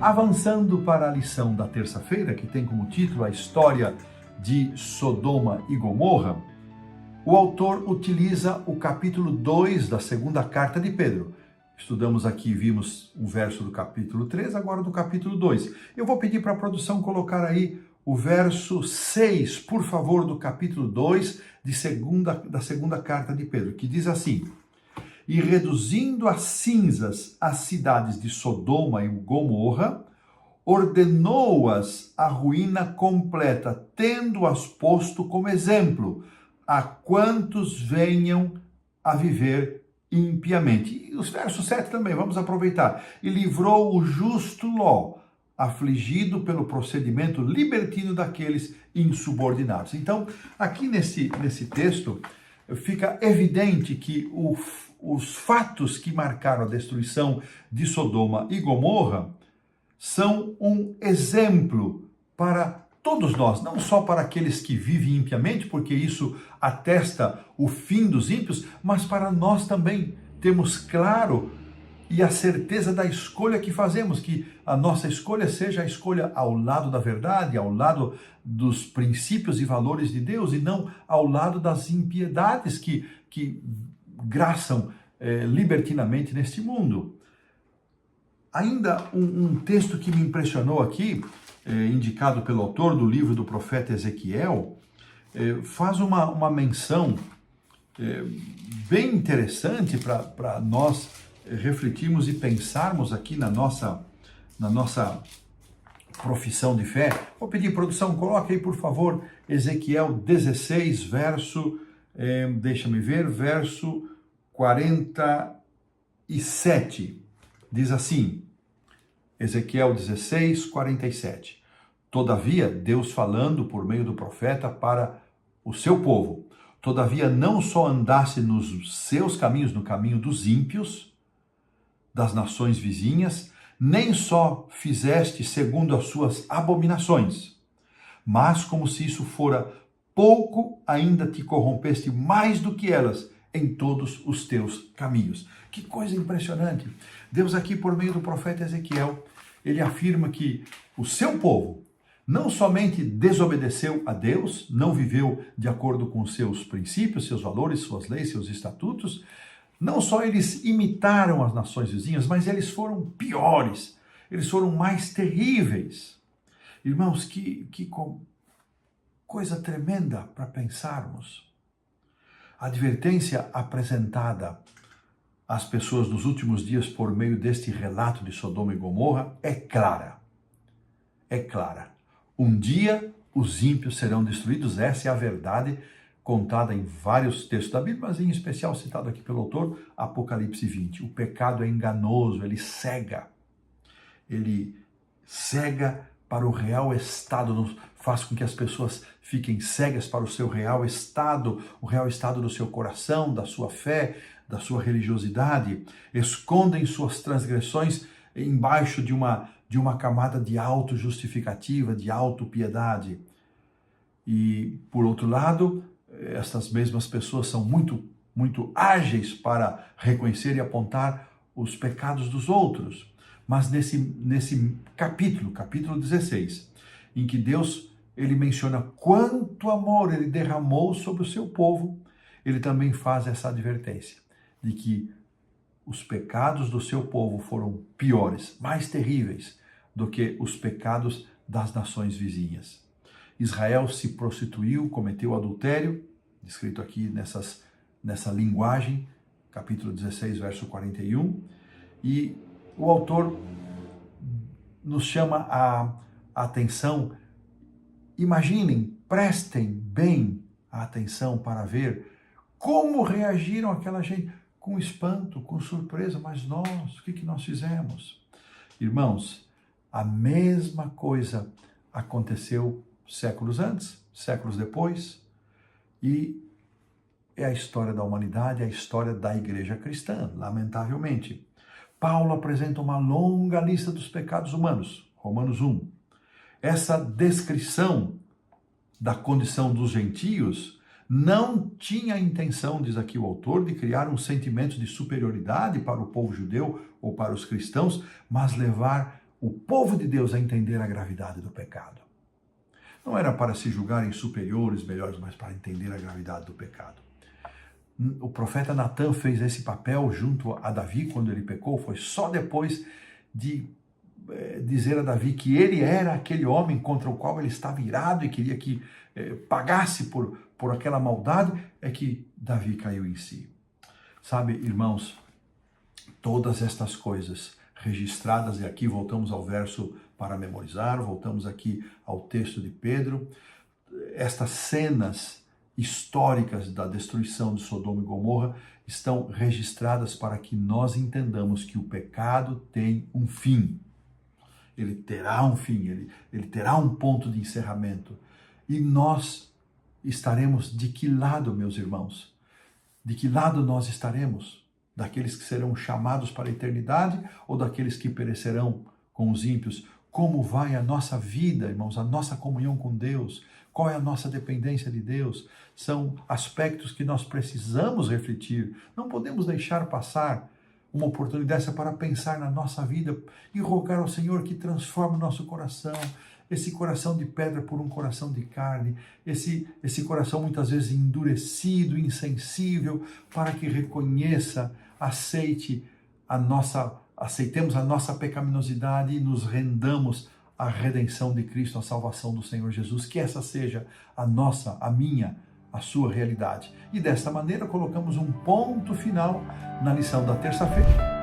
Avançando para a lição da terça-feira, que tem como título a história de Sodoma e Gomorra, o autor utiliza o capítulo 2 da segunda carta de Pedro. Estudamos aqui, vimos um verso do capítulo 3, agora do capítulo 2. Eu vou pedir para a produção colocar aí o verso 6, por favor, do capítulo 2 da segunda carta de Pedro, que diz assim: E reduzindo a cinzas as cidades de Sodoma e Gomorra, ordenou-as à ruína completa, tendo-as posto como exemplo a quantos venham a viver impiamente. E os versos 7 também, vamos aproveitar. E livrou o justo Ló, afligido pelo procedimento libertino daqueles insubordinados. Então, aqui nesse texto, fica evidente que os fatos que marcaram a destruição de Sodoma e Gomorra são um exemplo para todos nós, não só para aqueles que vivem impiamente, porque isso atesta o fim dos ímpios, mas para nós também temos claro e a certeza da escolha que fazemos, que a nossa escolha seja a escolha ao lado da verdade, ao lado dos princípios e valores de Deus, e não ao lado das impiedades que graçam libertinamente neste mundo. Ainda um texto que me impressionou aqui, indicado pelo autor do livro do profeta Ezequiel, faz uma menção bem interessante para nós refletirmos e pensarmos aqui na nossa profissão de fé. Vou pedir, produção, coloque aí, por favor, Ezequiel 16, verso 47. Diz assim, Ezequiel 16, 47. Todavia, Deus falando por meio do profeta para o seu povo, todavia não só andasse nos seus caminhos, no caminho dos ímpios, das nações vizinhas, nem só fizeste segundo as suas abominações, mas como se isso fora pouco, ainda te corrompeste mais do que elas em todos os teus caminhos. Que coisa impressionante! Deus aqui, por meio do profeta Ezequiel, ele afirma que o seu povo não somente desobedeceu a Deus, não viveu de acordo com seus princípios, seus valores, suas leis, seus estatutos, não só eles imitaram as nações vizinhas, mas eles foram piores, eles foram mais terríveis. Irmãos, que coisa tremenda para pensarmos. A advertência apresentada às pessoas dos últimos dias por meio deste relato de Sodoma e Gomorra é clara. É clara. Um dia os ímpios serão destruídos, essa é a verdade contada em vários textos da Bíblia, mas em especial citado aqui pelo autor, Apocalipse 20. O pecado é enganoso, ele cega. Ele cega para o real estado, faz com que as pessoas fiquem cegas para o seu real estado, o real estado do seu coração, da sua fé, da sua religiosidade, escondem suas transgressões embaixo de uma camada de auto-justificativa, de auto-piedade. E, por outro lado, essas mesmas pessoas são muito ágeis para reconhecer e apontar os pecados dos outros. Mas nesse capítulo 16, em que Deus ele menciona quanto amor ele derramou sobre o seu povo, ele também faz essa advertência de que os pecados do seu povo foram piores, mais terríveis do que os pecados das nações vizinhas. Israel se prostituiu, cometeu adultério, descrito aqui nessa linguagem, capítulo 16, verso 41, e o autor nos chama a atenção. Imaginem, prestem bem a atenção para ver como reagiram aquela gente, com espanto, com surpresa, mas nós, o que nós fizemos? Irmãos, a mesma coisa aconteceu séculos antes, séculos depois, e é a história da humanidade, é a história da igreja cristã, lamentavelmente. Paulo apresenta uma longa lista dos pecados humanos, Romanos 1. Essa descrição da condição dos gentios não tinha a intenção, diz aqui o autor, de criar um sentimento de superioridade para o povo judeu ou para os cristãos, mas levar o povo de Deus a entender a gravidade do pecado. Não era para se julgarem superiores, melhores, mas para entender a gravidade do pecado. O profeta Natan fez esse papel junto a Davi quando ele pecou, foi só depois de dizer a Davi que ele era aquele homem contra o qual ele estava irado e queria que pagasse por aquela maldade, é que Davi caiu em si. Sabe, irmãos, todas estas coisas registradas, e aqui voltamos ao verso para memorizar, voltamos aqui ao texto de Pedro, estas cenas históricas da destruição de Sodoma e Gomorra estão registradas para que nós entendamos que o pecado tem um fim. Ele terá um fim, ele terá um ponto de encerramento. E nós estaremos de que lado, meus irmãos? De que lado nós estaremos? Daqueles que serão chamados para a eternidade ou daqueles que perecerão com os ímpios? Como vai a nossa vida, irmãos, a nossa comunhão com Deus? Qual é a nossa dependência de Deus? São aspectos que nós precisamos refletir. Não podemos deixar passar uma oportunidade dessa para pensar na nossa vida e rogar ao Senhor que transforme o nosso coração, esse coração de pedra por um coração de carne, esse coração muitas vezes endurecido, insensível, para que reconheça, aceitemos a nossa pecaminosidade e nos rendamos à redenção de Cristo, à salvação do Senhor Jesus, que essa seja a nossa, a minha, a sua realidade. E desta maneira colocamos um ponto final na lição da terça-feira.